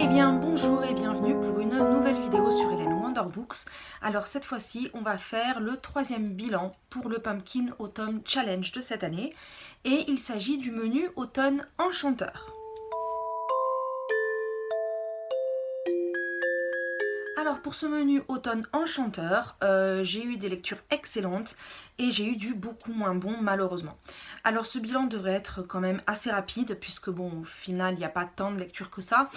Eh bien bonjour et bienvenue pour une nouvelle vidéo sur Hélène Wonderbooks. Alors cette fois-ci on va faire le troisième bilan pour le Pumpkin Autumn Challenge de cette année et il s'agit du menu Automne Enchanteur. Alors pour ce menu Automne Enchanteur, j'ai eu des lectures excellentes et j'ai eu du beaucoup moins bon malheureusement. Alors ce bilan devrait être quand même assez rapide puisque bon au final il n'y a pas tant de lectures que ça.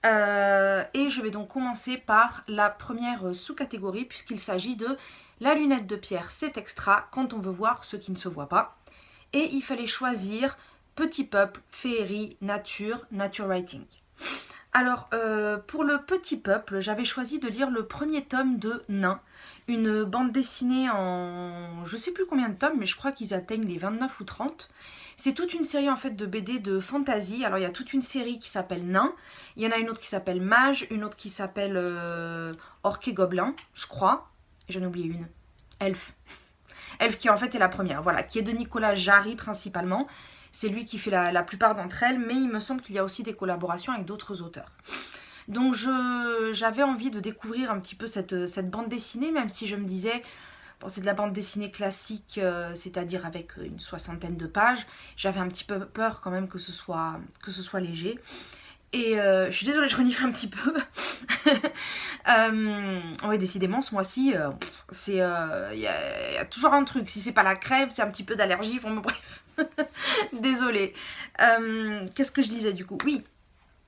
Et je vais donc commencer par la première sous-catégorie puisqu'il s'agit de la lunette de pierre, c'est extra quand on veut voir ce qui ne se voit pas. Et il fallait choisir petit peuple, féerie, nature, nature writing. Alors pour le petit peuple, j'avais choisi de lire le premier tome de Nain, une bande dessinée en je sais plus combien de tomes, mais je crois qu'ils atteignent les 29 ou 30. C'est toute une série en fait de BD de fantasy. Alors il y a toute une série qui s'appelle Nain, il y en a une autre qui s'appelle Mage, une autre qui s'appelle Orc et Gobelin, je crois. Et j'en ai oublié une. Elfe. Elfe qui en fait est la première, voilà, qui est de Nicolas Jarry principalement. C'est lui qui fait la plupart d'entre elles, mais il me semble qu'il y a aussi des collaborations avec d'autres auteurs. Donc j'avais envie de découvrir un petit peu cette bande dessinée, même si je me disais, bon, c'est de la bande dessinée classique, c'est-à-dire avec une soixantaine de pages. J'avais un petit peu peur quand même que ce soit léger. Et je suis désolée, je renifle un petit peu. Oui, décidément, ce mois-ci, il y a toujours un truc. Si c'est pas la crève, c'est un petit peu d'allergie. Bon, bref, désolée. Qu'est-ce que je disais du coup? Oui,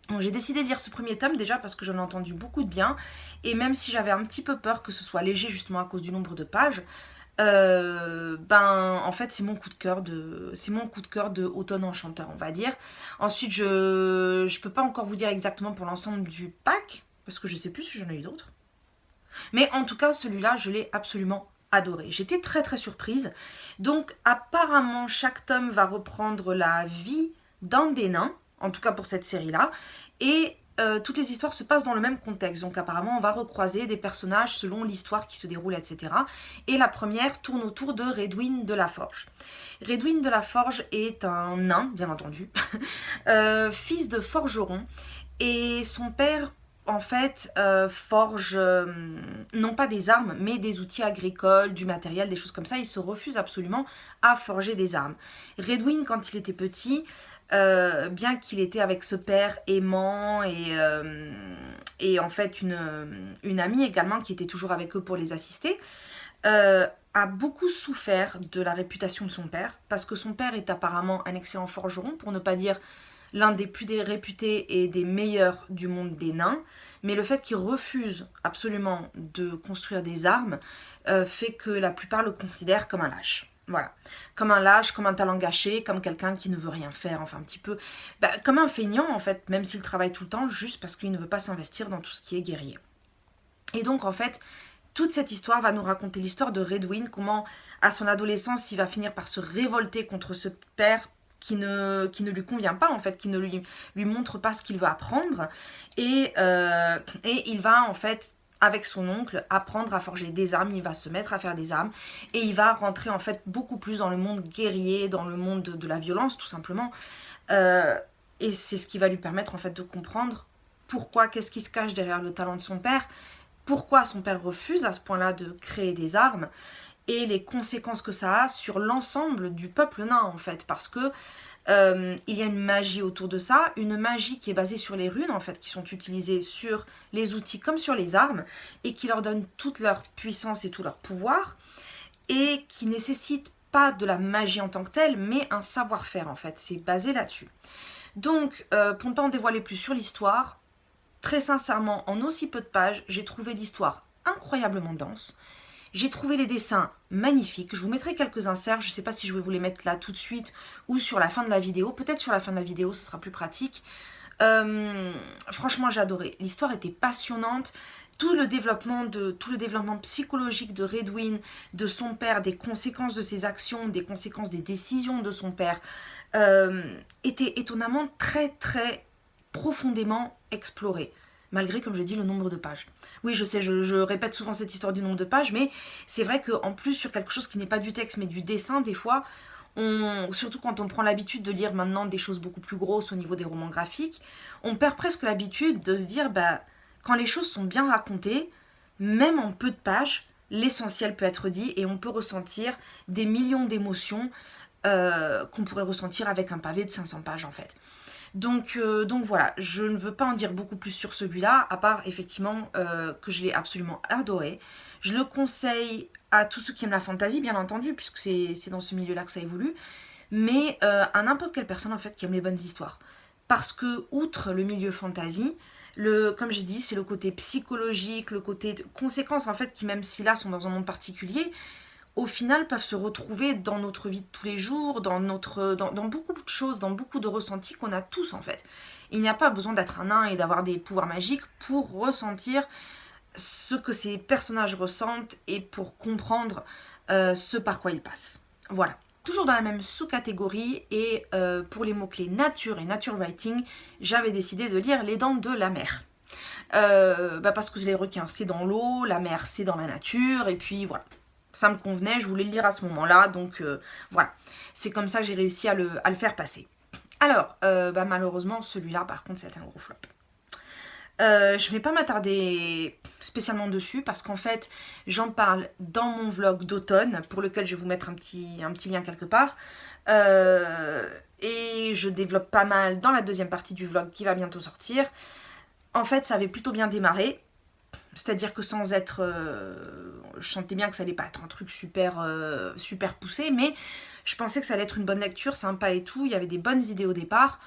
bon, j'ai décidé de lire ce premier tome déjà parce que j'en ai entendu beaucoup de bien. Et même si j'avais un petit peu peur que ce soit léger justement à cause du nombre de pages, en fait c'est mon coup de cœur de Automne Enchanteur, on va dire. Ensuite je peux pas encore vous dire exactement pour l'ensemble du pack parce que je sais plus si j'en ai eu d'autres, mais en tout cas celui-là je l'ai absolument adoré. J'étais très très surprise. Donc apparemment chaque tome va reprendre la vie d'un des nains, en tout cas pour cette série là, et toutes les histoires se passent dans le même contexte. Donc apparemment on va recroiser des personnages selon l'histoire qui se déroule, etc. Et la première tourne autour de Redwyn de la Forge. Redwyn de la Forge est un nain, bien entendu, fils de forgeron, et son père en fait forge non pas des armes mais des outils agricoles, du matériel, des choses comme ça. Il se refuse absolument à forger des armes. Redwyn, quand il était petit, bien qu'il était avec ce père aimant et en fait une amie également qui était toujours avec eux pour les assister, a beaucoup souffert de la réputation de son père parce que son père est apparemment un excellent forgeron, pour ne pas dire l'un des plus réputés et des meilleurs du monde des nains, mais le fait qu'il refuse absolument de construire des armes fait que la plupart le considèrent comme un lâche. Voilà, comme un lâche, comme un talent gâché, comme quelqu'un qui ne veut rien faire, enfin un petit peu, comme un feignant en fait, même s'il travaille tout le temps, juste parce qu'il ne veut pas s'investir dans tout ce qui est guerrier. Et donc en fait, toute cette histoire va nous raconter l'histoire de Redwyn, comment à son adolescence il va finir par se révolter contre ce père qui ne lui convient pas en fait, qui ne lui montre pas ce qu'il veut apprendre, et il va en fait avec son oncle apprendre à forger des armes, il va se mettre à faire des armes et il va rentrer en fait beaucoup plus dans le monde guerrier, dans le monde de la violence tout simplement, et c'est ce qui va lui permettre en fait de comprendre pourquoi, qu'est-ce qui se cache derrière le talent de son père, pourquoi son père refuse à ce point-là de créer des armes et les conséquences que ça a sur l'ensemble du peuple nain en fait, parce que il y a une magie autour de ça, une magie qui est basée sur les runes en fait, qui sont utilisées sur les outils comme sur les armes et qui leur donnent toute leur puissance et tout leur pouvoir et qui nécessite pas de la magie en tant que telle mais un savoir-faire en fait, c'est basé là-dessus. Donc pour ne pas en dévoiler plus sur l'histoire, très sincèrement en aussi peu de pages j'ai trouvé l'histoire incroyablement dense. J'ai trouvé les dessins magnifiques. Je vous mettrai quelques inserts. Je ne sais pas si je vais vous les mettre là tout de suite ou sur la fin de la vidéo. Peut-être sur la fin de la vidéo, ce sera plus pratique. Franchement, j'ai adoré. L'histoire était passionnante. Tout le développement psychologique de Redwyn, de son père, des conséquences de ses actions, des conséquences des décisions de son père, était étonnamment très très profondément exploré. Malgré, comme je dis, le nombre de pages. Oui, je sais, je répète souvent cette histoire du nombre de pages, mais c'est vrai qu'en plus, sur quelque chose qui n'est pas du texte, mais du dessin, des fois, Surtout quand on prend l'habitude de lire maintenant des choses beaucoup plus grosses au niveau des romans graphiques, on perd presque l'habitude de se dire, quand les choses sont bien racontées, même en peu de pages, l'essentiel peut être dit et on peut ressentir des millions d'émotions qu'on pourrait ressentir avec un pavé de 500 pages en fait. Donc voilà, je ne veux pas en dire beaucoup plus sur celui-là, à part effectivement que je l'ai absolument adoré. Je le conseille à tous ceux qui aiment la fantasy, bien entendu, puisque c'est dans ce milieu-là que ça évolue, mais à n'importe quelle personne en fait qui aime les bonnes histoires. Parce que, outre le milieu fantasy, comme j'ai dit, c'est le côté psychologique, le côté de conséquences en fait, qui même si là sont dans un monde particulier, au final peuvent se retrouver dans notre vie de tous les jours, dans beaucoup de choses, dans beaucoup de ressentis qu'on a tous en fait. Il n'y a pas besoin d'être un nain et d'avoir des pouvoirs magiques pour ressentir ce que ces personnages ressentent et pour comprendre ce par quoi ils passent. Voilà. Toujours dans la même sous-catégorie et pour les mots-clés nature et nature writing, j'avais décidé de lire Les Dents de la Mer. Parce que les requins c'est dans l'eau, la mer c'est dans la nature et puis voilà. Ça me convenait, je voulais le lire à ce moment-là, donc voilà. C'est comme ça que j'ai réussi à le faire passer. Alors, malheureusement, celui-là, par contre, c'est un gros flop. Je ne vais pas m'attarder spécialement dessus, parce qu'en fait, j'en parle dans mon vlog d'automne, pour lequel je vais vous mettre un petit lien quelque part. Et je développe pas mal dans la deuxième partie du vlog qui va bientôt sortir. En fait, ça avait plutôt bien démarré. C'est-à-dire que sans être... je sentais bien que ça allait pas être un truc super poussé, mais je pensais que ça allait être une bonne lecture, sympa et tout. Il y avait des bonnes idées au départ.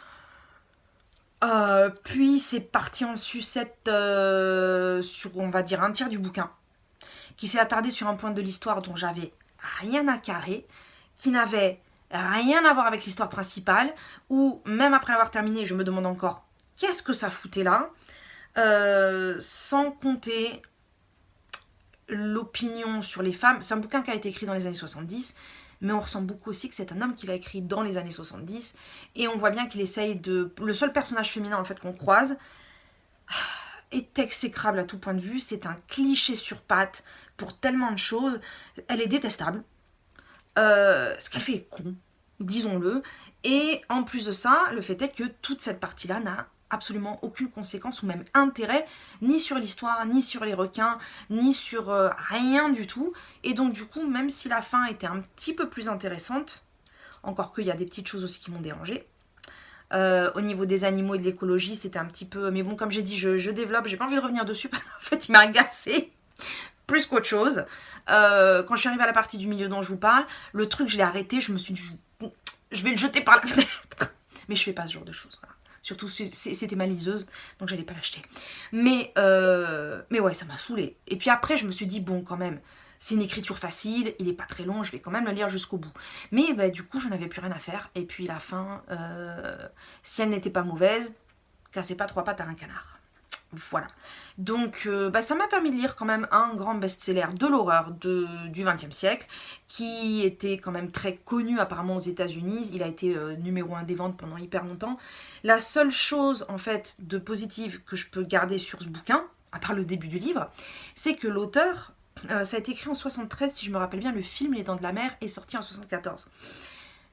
Puis c'est parti en sucette sur, on va dire, un tiers du bouquin, qui s'est attardé sur un point de l'histoire dont j'avais rien à carrer, qui n'avait rien à voir avec l'histoire principale, où même après l'avoir terminé, je me demande encore qu'est-ce que ça foutait là. Sans compter l'opinion sur les femmes. C'est un bouquin qui a été écrit dans les années 70, mais on ressent beaucoup aussi que c'est un homme qui l'a écrit dans les années 70, et on voit bien qu'il essaye de... Le seul personnage féminin en fait qu'on croise est exécrable à tout point de vue, c'est un cliché sur pattes pour tellement de choses, elle est détestable, ce qu'elle fait est con, disons-le, et en plus de ça, le fait est que toute cette partie-là n'a absolument aucune conséquence ou même intérêt, ni sur l'histoire, ni sur les requins, ni sur rien du tout. Et donc du coup, même si la fin était un petit peu plus intéressante, encore qu'il y a des petites choses aussi qui m'ont dérangé, au niveau des animaux et de l'écologie, c'était un petit peu... Mais bon, comme j'ai dit, je développe, j'ai pas envie de revenir dessus, parce qu'en fait, il m'a agacé plus qu'autre chose. Quand je suis arrivée à la partie du milieu dont je vous parle, le truc, je l'ai arrêté, je me suis dit, je vais le jeter par la fenêtre. Mais je fais pas ce genre de choses, voilà. Surtout c'était ma liseuse, donc j'allais pas l'acheter. Mais ouais, ça m'a saoulée. Et puis après, je me suis dit, bon, quand même, c'est une écriture facile, il est pas très long, je vais quand même le lire jusqu'au bout. Mais du coup, je n'avais plus rien à faire. Et puis la fin, si elle n'était pas mauvaise, cassez pas trois pattes à un canard. Voilà. Donc ça m'a permis de lire quand même un grand best-seller de l'horreur du XXe siècle, qui était quand même très connu apparemment aux États-Unis. Il a été numéro 1 des ventes pendant hyper longtemps. La seule chose en fait de positive que je peux garder sur ce bouquin, à part le début du livre, c'est que l'auteur, ça a été écrit en 73 si je me rappelle bien, le film Les Dents de la Mer est sorti en 74.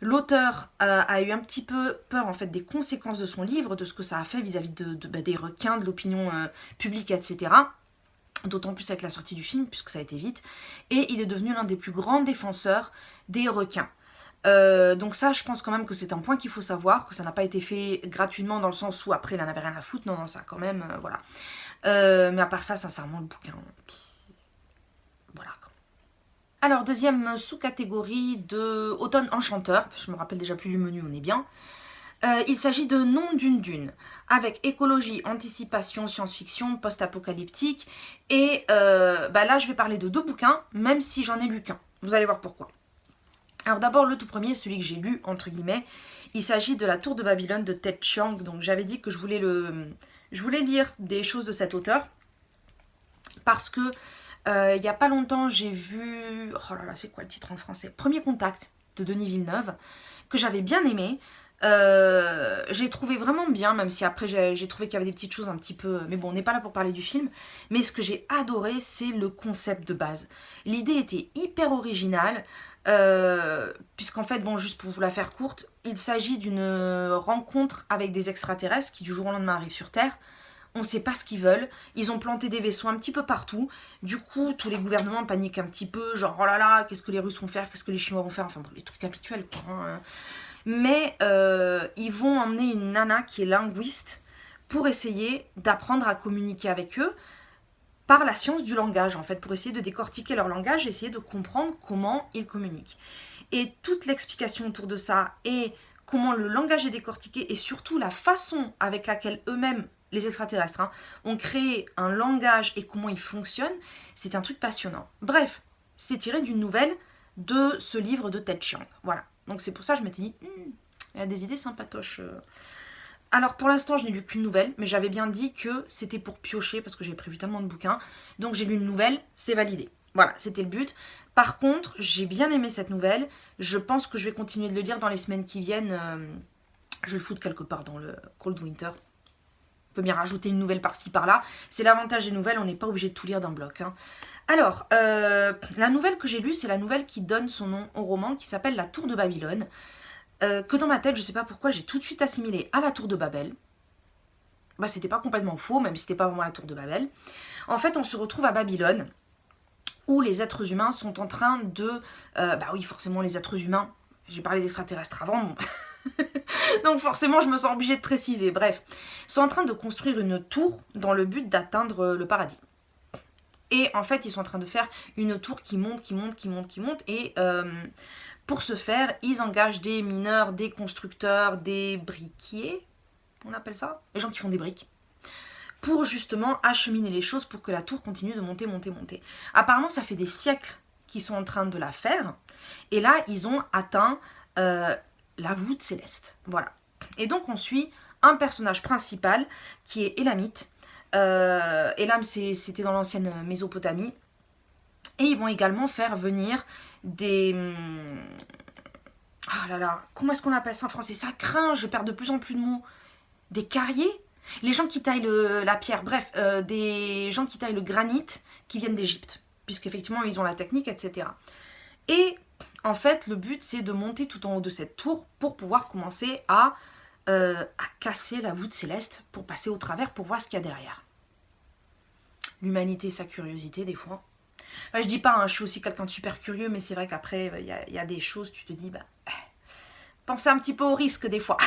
L'auteur a eu un petit peu peur en fait des conséquences de son livre, de ce que ça a fait vis-à-vis des requins, de l'opinion publique, etc. D'autant plus avec la sortie du film, puisque ça a été vite. Et il est devenu l'un des plus grands défenseurs des requins. Donc ça, je pense quand même que c'est un point qu'il faut savoir, que ça n'a pas été fait gratuitement dans le sens où après il en avait rien à foutre. Non, ça quand même, voilà. Mais à part ça, sincèrement, le bouquin... Voilà. Alors, deuxième sous-catégorie de automne enchanteur, je me rappelle déjà plus du menu, on est bien. Il s'agit de Nom d'une dune, avec écologie, anticipation, science-fiction, post-apocalyptique. Et là, je vais parler de 2 bouquins, même si j'en ai lu qu'un. Vous allez voir pourquoi. Alors d'abord, le tout premier, celui que j'ai lu, entre guillemets, il s'agit de La Tour de Babylone de Ted Chiang. Donc j'avais dit que je voulais lire des choses de cet auteur, parce que il n'y a pas longtemps, j'ai vu... Oh là là, c'est quoi le titre en français? Premier Contact de Denis Villeneuve, que j'avais bien aimé. J'ai trouvé vraiment bien, même si après j'ai trouvé qu'il y avait des petites choses un petit peu... Mais bon, on n'est pas là pour parler du film. Mais ce que j'ai adoré, c'est le concept de base. L'idée était hyper originale. puisqu'en fait, bon, juste pour vous la faire courte, il s'agit d'une rencontre avec des extraterrestres qui du jour au lendemain arrivent sur Terre. On ne sait pas ce qu'ils veulent. Ils ont planté des vaisseaux un petit peu partout. Du coup, tous les gouvernements paniquent un petit peu. Genre, oh là là, qu'est-ce que les Russes vont faire? Qu'est-ce que les Chinois vont faire? Enfin, bon, les trucs habituels, quoi. Hein. Mais ils vont emmener une nana qui est linguiste pour essayer d'apprendre à communiquer avec eux par la science du langage, en fait, pour essayer de décortiquer leur langage, essayer de comprendre comment ils communiquent. Et toute l'explication autour de ça, et comment le langage est décortiqué, et surtout la façon avec laquelle eux-mêmes, les extraterrestres, ont créé un langage et comment ils fonctionnent, c'est un truc passionnant. Bref, c'est tiré d'une nouvelle de ce livre de Ted Chiang. Voilà. Donc c'est pour ça que je m'étais dit, il y a des idées sympatoches. Alors pour l'instant je n'ai lu qu'une nouvelle, mais j'avais bien dit que c'était pour piocher parce que j'avais prévu tellement de bouquins. Donc j'ai lu une nouvelle, c'est validé. Voilà, c'était le but. Par contre, j'ai bien aimé cette nouvelle. Je pense que je vais continuer de le lire dans les semaines qui viennent. Je vais le foutre quelque part dans le Cold Winter. On peut bien rajouter une nouvelle par-ci par-là. C'est l'avantage des nouvelles, on n'est pas obligé de tout lire d'un bloc. Hein. Alors, la nouvelle que j'ai lue, c'est la nouvelle qui donne son nom au roman, qui s'appelle La Tour de Babylone. Que dans ma tête, je sais pas pourquoi, j'ai tout de suite assimilé à la Tour de Babel. Bah, c'était pas complètement faux, même si c'était pas vraiment la Tour de Babel. En fait, on se retrouve à Babylone, où les êtres humains sont en train de... bah oui, forcément, les êtres humains. J'ai parlé d'extraterrestres avant, bon. Donc forcément, je me sens obligée de préciser. Bref, sont en train de construire une tour dans le but d'atteindre le paradis. Et en fait, ils sont en train de faire une tour qui monte, qui monte, qui monte, qui monte. Et pour ce faire, ils engagent des mineurs, des constructeurs, des briquiers, on appelle ça, les gens qui font des briques, pour justement acheminer les choses pour que la tour continue de monter, monter, monter. Apparemment, ça fait des siècles qu'ils sont en train de la faire. Et là, ils ont atteint la voûte céleste. Voilà. Et donc, on suit un personnage principal qui est Élamite. Élam, c'était dans l'ancienne Mésopotamie. Et ils vont également faire venir des... Ah là là, comment est-ce qu'on appelle ça en français? Ça craint, je perds de plus en plus de mots. Des carriers? Les gens qui taillent la pierre, bref, des gens qui taillent le granit qui viennent d'Égypte. Puisqu'effectivement, ils ont la technique, etc. Et en fait, le but, c'est de monter tout en haut de cette tour pour pouvoir commencer à casser la voûte céleste pour passer au travers, pour voir ce qu'il y a derrière. L'humanité, sa curiosité, des fois. Enfin, je dis pas, hein, je suis aussi quelqu'un de super curieux, mais c'est vrai qu'après, il y a des choses, tu te dis, pensez un petit peu au risque des fois.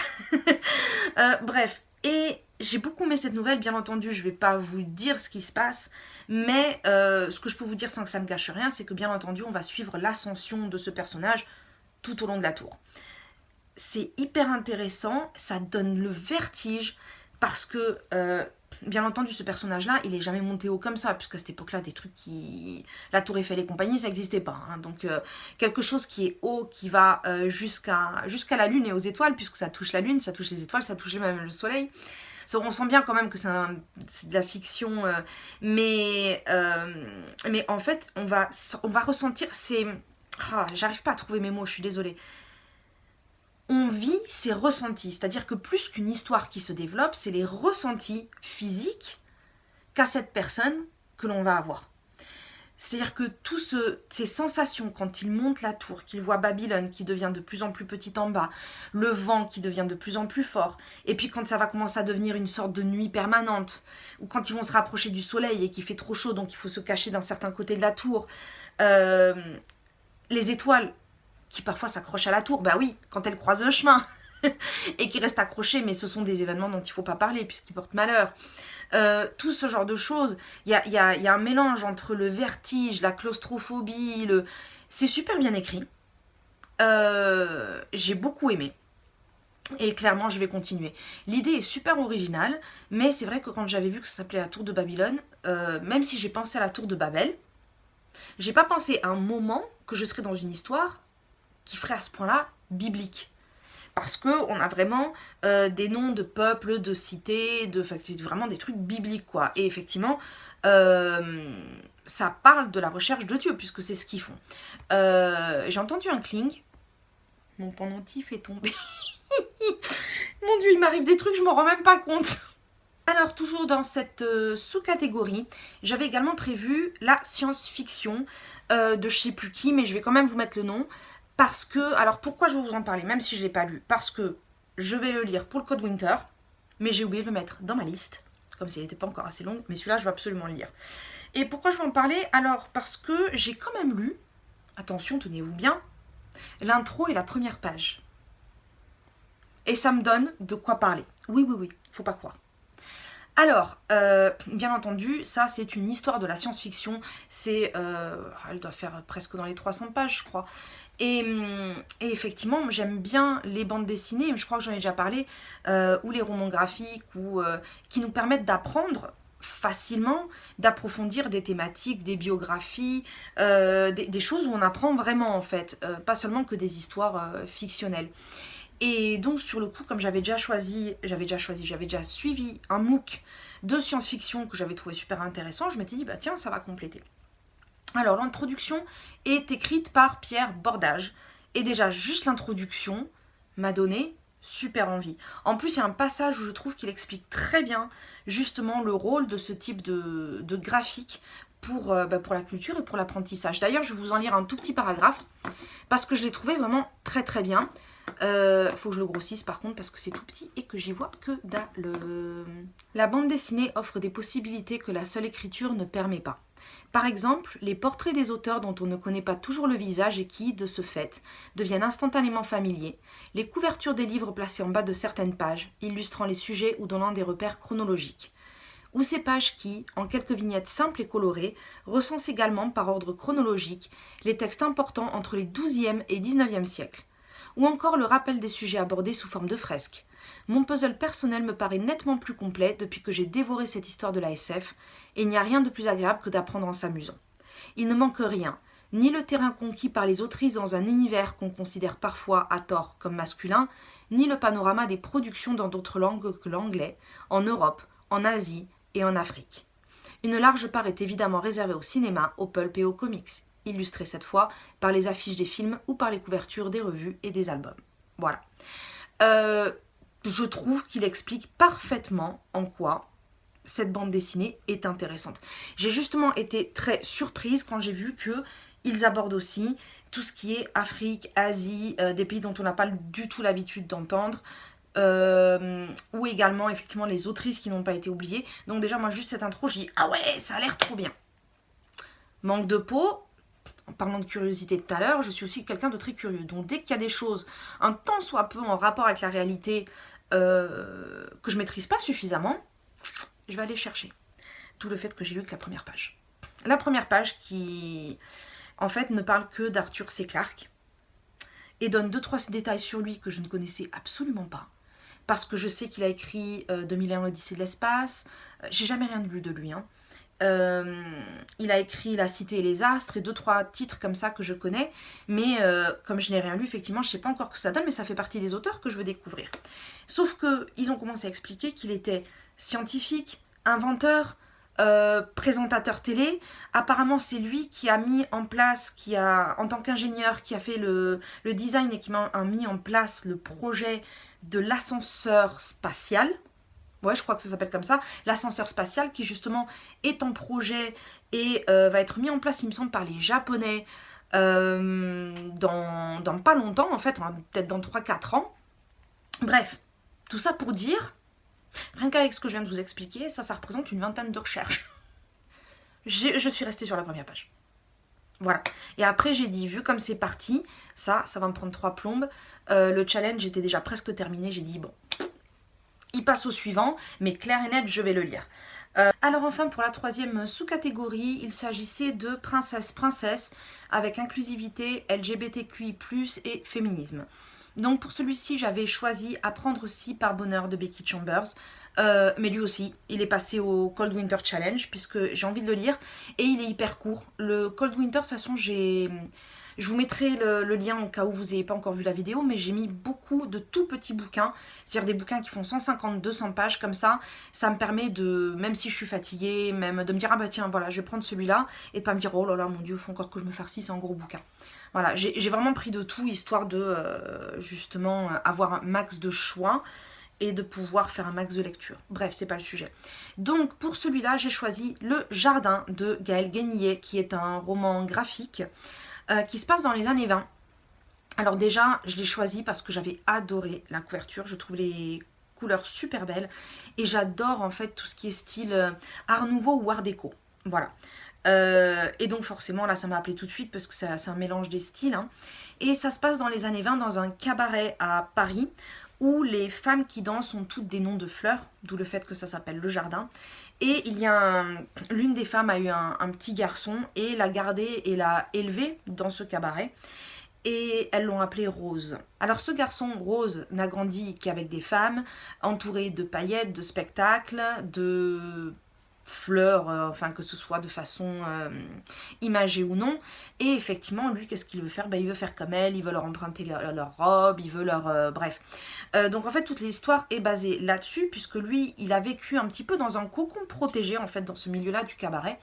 Bref, et j'ai beaucoup aimé cette nouvelle, bien entendu, je vais pas vous dire ce qui se passe, mais ce que je peux vous dire sans que ça ne gâche rien, c'est que bien entendu, on va suivre l'ascension de ce personnage tout au long de la tour. C'est hyper intéressant, ça donne le vertige, parce que... bien entendu, ce personnage-là, il est jamais monté haut comme ça, puisqu'à cette époque-là, des trucs qui... La Tour Eiffel et compagnie, ça n'existait pas. Hein. Donc, quelque chose qui est haut, qui va jusqu'à la Lune et aux étoiles, puisque ça touche la Lune, ça touche les étoiles, ça touche même le Soleil. On sent bien quand même que c'est de la fiction, mais en fait, on va ressentir ces... Ah, j'arrive pas à trouver mes mots, je suis désolée. On vit ses ressentis, c'est-à-dire que plus qu'une histoire qui se développe, c'est les ressentis physiques qu'a cette personne que l'on va avoir. C'est-à-dire que toutes ces sensations quand il monte la tour, qu'il voit Babylone qui devient de plus en plus petite en bas, le vent qui devient de plus en plus fort, et puis quand ça va commencer à devenir une sorte de nuit permanente, ou quand ils vont se rapprocher du soleil et qu'il fait trop chaud, donc il faut se cacher d'un certain côté de la tour, les étoiles qui parfois s'accrochent à la tour, bah oui, quand elles croisent le chemin, et qui restent accrochées, mais ce sont des événements dont il ne faut pas parler, puisqu'ils portent malheur. Tout ce genre de choses, il y a un mélange entre le vertige, la claustrophobie, c'est super bien écrit. J'ai beaucoup aimé. Et clairement, je vais continuer. L'idée est super originale, mais c'est vrai que quand j'avais vu que ça s'appelait la Tour de Babylone, même si j'ai pensé à la Tour de Babel, j'ai pas pensé à un moment que je serais dans une histoire qui ferait à ce point-là biblique. Parce qu'on a vraiment des noms de peuples, de cités, vraiment des trucs bibliques, quoi. Et effectivement, ça parle de la recherche de Dieu, puisque c'est ce qu'ils font. J'ai entendu un cling. Mon pendentif est tombé. Mon Dieu, il m'arrive des trucs, je m'en rends même pas compte. Alors, toujours dans cette sous-catégorie, j'avais également prévu la science-fiction de je sais plus qui, mais je vais quand même vous mettre le nom. Parce que, alors pourquoi je vais vous en parler, même si je ne l'ai pas lu? Parce que je vais le lire pour le Code Winter, mais j'ai oublié de le mettre dans ma liste, comme s'il n'était pas encore assez long, mais celui-là, je vais absolument le lire. Et pourquoi je vais en parler? Alors, parce que j'ai quand même lu, attention, tenez-vous bien, l'intro et la première page. Et ça me donne de quoi parler. Oui, faut pas croire. Alors, bien entendu, ça c'est une histoire de la science-fiction, elle doit faire presque dans les 300 pages je crois. Et effectivement, j'aime bien les bandes dessinées, je crois que j'en ai déjà parlé, ou les romans graphiques, qui nous permettent d'apprendre facilement, d'approfondir des thématiques, des biographies, des choses où on apprend vraiment en fait, pas seulement que des histoires fictionnelles. Et donc sur le coup, comme j'avais déjà suivi un MOOC de science-fiction que j'avais trouvé super intéressant, je m'étais dit, bah tiens, ça va compléter. Alors l'introduction est écrite par Pierre Bordage. Et déjà, juste l'introduction m'a donné super envie. En plus, il y a un passage où je trouve qu'il explique très bien justement le rôle de ce type de graphique pour la culture et pour l'apprentissage. D'ailleurs, je vais vous en lire un tout petit paragraphe parce que je l'ai trouvé vraiment très très bien. Faut que je le grossisse par contre parce que c'est tout petit et que j'y vois que dalle. La bande dessinée offre des possibilités que la seule écriture ne permet pas. Par exemple, les portraits des auteurs dont on ne connaît pas toujours le visage et qui, de ce fait, deviennent instantanément familiers, les couvertures des livres placés en bas de certaines pages, illustrant les sujets ou donnant des repères chronologiques, ou ces pages qui, en quelques vignettes simples et colorées, recensent également par ordre chronologique les textes importants entre les XIIe et XIXe siècles, ou encore le rappel des sujets abordés sous forme de fresques. Mon puzzle personnel me paraît nettement plus complet depuis que j'ai dévoré cette histoire de la SF, et il n'y a rien de plus agréable que d'apprendre en s'amusant. Il ne manque rien, ni le terrain conquis par les autrices dans un univers qu'on considère parfois à tort comme masculin, ni le panorama des productions dans d'autres langues que l'anglais, en Europe, en Asie et en Afrique. Une large part est évidemment réservée au cinéma, au pulp et aux comics, illustrés cette fois par les affiches des films ou par les couvertures des revues et des albums. Voilà. Je trouve qu'il explique parfaitement en quoi cette bande dessinée est intéressante. J'ai justement été très surprise quand j'ai vu qu'ils abordent aussi tout ce qui est Afrique, Asie, des pays dont on n'a pas du tout l'habitude d'entendre, ou également effectivement les autrices qui n'ont pas été oubliées. Donc déjà moi juste cette intro, j'ai dit ah ouais, ça a l'air trop bien. Manque de peau. En parlant de curiosité tout à l'heure, je suis aussi quelqu'un de très curieux. Donc dès qu'il y a des choses un tant soit peu en rapport avec la réalité que je maîtrise pas suffisamment, je vais aller chercher. Tout le fait que j'ai lu que la première page. La première page qui, en fait, ne parle que d'Arthur C. Clarke et donne 2-3 détails sur lui que je ne connaissais absolument pas. Parce que je sais qu'il a écrit 2001 l'Odyssée de l'espace. J'ai jamais rien lu de lui, hein. Il a écrit La Cité et les Astres et 2-3 titres comme ça que je connais, mais comme je n'ai rien lu, effectivement je ne sais pas encore ce que ça donne, mais ça fait partie des auteurs que je veux découvrir. Sauf qu'ils ont commencé à expliquer qu'il était scientifique, inventeur, présentateur télé. Apparemment c'est lui qui a mis en place, en tant qu'ingénieur, qui a fait le design et qui a mis en place le projet de l'ascenseur spatial. Ouais, je crois que ça s'appelle comme ça, l'ascenseur spatial qui justement est en projet et va être mis en place, il me semble, par les Japonais dans pas longtemps, en fait, peut-être dans 3-4 ans. Bref, tout ça pour dire, rien qu'avec ce que je viens de vous expliquer, ça représente une 20aine de recherches. Je suis restée sur la première page. Voilà. Et après, j'ai dit, vu comme c'est parti, ça va me prendre 3 plombes. Le challenge était déjà presque terminé, j'ai dit, bon, il passe au suivant, mais clair et net, je vais le lire. Alors enfin, pour la 3e sous-catégorie, il s'agissait de princesse avec inclusivité, LGBTQI+, et féminisme. Donc pour celui-ci, j'avais choisi Apprendre aussi par bonheur de Becky Chambers. Mais lui aussi, il est passé au Cold Winter Challenge, puisque j'ai envie de le lire, et il est hyper court. Le Cold Winter, de toute façon, je vous mettrai le lien au cas où vous n'ayez pas encore vu la vidéo, mais j'ai mis beaucoup de tout petits bouquins, c'est-à-dire des bouquins qui font 150-200 pages comme ça. Ça me permet de, même si je suis fatiguée, même de me dire ah bah tiens voilà je vais prendre celui-là, et de pas me dire oh là là mon dieu faut encore que je me farcisse, c'est un gros bouquin. Voilà, j'ai vraiment pris de tout histoire de justement avoir un max de choix. et de pouvoir faire un max de lecture. Bref, c'est pas le sujet. Donc pour celui-là, j'ai choisi Le Jardin de Gaël Guenillet, qui est un roman graphique qui se passe dans les années 20. Alors déjà, je l'ai choisi parce que j'avais adoré la couverture, je trouve les couleurs super belles et j'adore en fait tout ce qui est style art nouveau ou art déco. Voilà. Et donc forcément là ça m'a appelé tout de suite parce que c'est un mélange des styles. Hein. Et ça se passe dans les années 20 dans un cabaret à Paris où les femmes qui dansent ont toutes des noms de fleurs, d'où le fait que ça s'appelle Le Jardin. Et il y a l'une des femmes a eu un petit garçon et l'a gardé et l'a élevé dans ce cabaret. Et elles l'ont appelé Rose. Alors ce garçon, Rose, n'a grandi qu'avec des femmes, entouré de paillettes, de spectacles, de fleurs, enfin que ce soit de façon imagée ou non. Et effectivement, lui, qu'est-ce qu'il veut faire? Il veut faire comme elle, il veut leur emprunter leur robe, il veut leur... bref. Donc en fait, toute l'histoire est basée là-dessus, puisque lui, il a vécu un petit peu dans un cocon protégé, en fait, dans ce milieu-là du cabaret.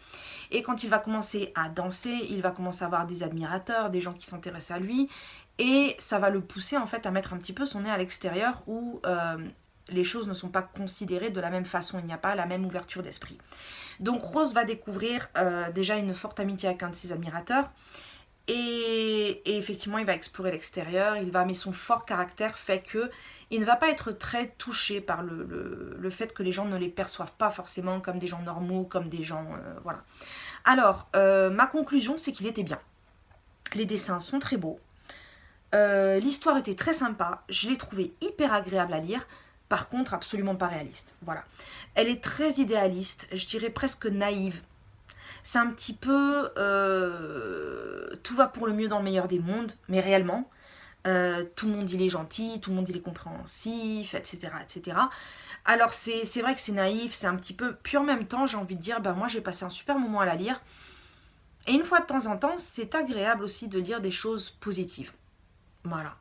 Et quand il va commencer à danser, il va commencer à avoir des admirateurs, des gens qui s'intéressent à lui, et ça va le pousser, en fait, à mettre un petit peu son nez à l'extérieur, où les choses ne sont pas considérées de la même façon, il n'y a pas la même ouverture d'esprit. Donc Rose va découvrir déjà une forte amitié avec un de ses admirateurs et effectivement il va explorer l'extérieur, mais son fort caractère fait que il ne va pas être très touché par le fait que les gens ne les perçoivent pas forcément comme des gens normaux, comme des gens... voilà. Alors, ma conclusion c'est qu'il était bien. Les dessins sont très beaux, l'histoire était très sympa, je l'ai trouvé hyper agréable à lire. Par contre, absolument pas réaliste. Voilà. Elle est très idéaliste, je dirais presque naïve. C'est un petit peu... tout va pour le mieux dans le meilleur des mondes, mais réellement. Tout le monde il est gentil, tout le monde il est compréhensif, etc. etc. Alors c'est vrai que c'est naïf, c'est un petit peu... Puis en même temps, j'ai envie de dire, moi j'ai passé un super moment à la lire. Et une fois de temps en temps, c'est agréable aussi de lire des choses positives. Voilà.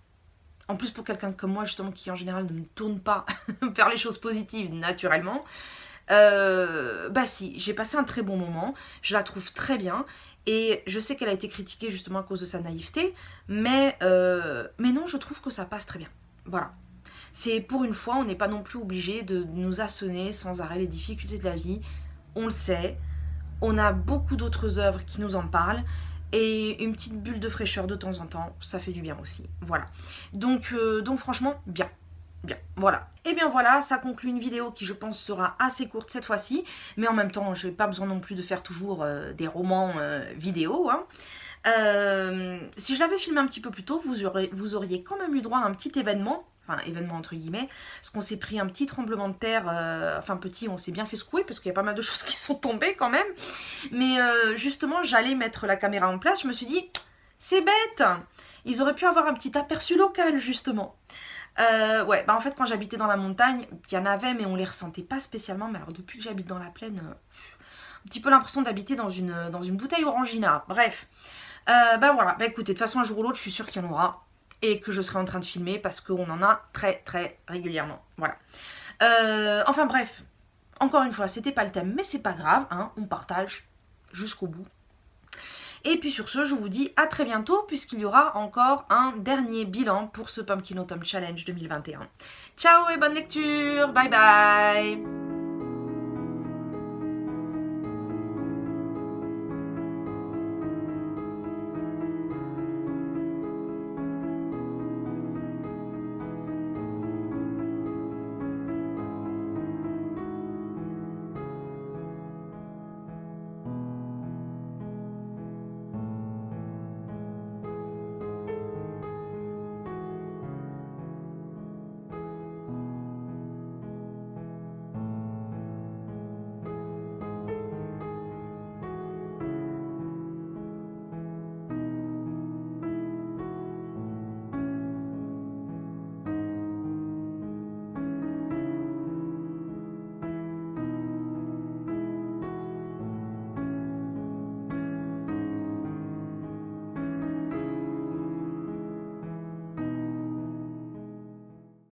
En plus pour quelqu'un comme moi justement qui en général ne me tourne pas vers les choses positives naturellement, si, j'ai passé un très bon moment, je la trouve très bien et je sais qu'elle a été critiquée justement à cause de sa naïveté, mais non, je trouve que ça passe très bien. Voilà. C'est pour une fois, on n'est pas non plus obligé de nous assonner sans arrêt les difficultés de la vie, on le sait, on a beaucoup d'autres œuvres qui nous en parlent. Et une petite bulle de fraîcheur de temps en temps, ça fait du bien aussi. Voilà. Donc franchement, bien. Bien, voilà. Et bien voilà, ça conclut une vidéo qui je pense sera assez courte cette fois-ci. Mais en même temps, je n'ai pas besoin non plus de faire toujours des romans vidéo. Hein. Si je l'avais filmé un petit peu plus tôt, vous auriez quand même eu droit à un petit événement. Enfin, événement entre guillemets, parce qu'on s'est pris un petit tremblement de terre, petit, on s'est bien fait secouer, parce qu'il y a pas mal de choses qui sont tombées quand même, mais justement, j'allais mettre la caméra en place, je me suis dit, c'est bête, ils auraient pu avoir un petit aperçu local, justement. En fait, quand j'habitais dans la montagne, il y en avait, mais on les ressentait pas spécialement, mais alors depuis que j'habite dans la plaine, un petit peu l'impression d'habiter dans une bouteille Orangina, bref. Voilà, écoutez, de toute façon, un jour ou l'autre, je suis sûre qu'il y en aura, et que je serai en train de filmer parce qu'on en a très très régulièrement. Voilà. Enfin bref, encore une fois, c'était pas le thème, mais c'est pas grave, hein, on partage jusqu'au bout. Et puis sur ce, je vous dis à très bientôt puisqu'il y aura encore un dernier bilan pour ce Pumpkin Autumn Challenge 2021. Ciao et bonne lecture, bye bye.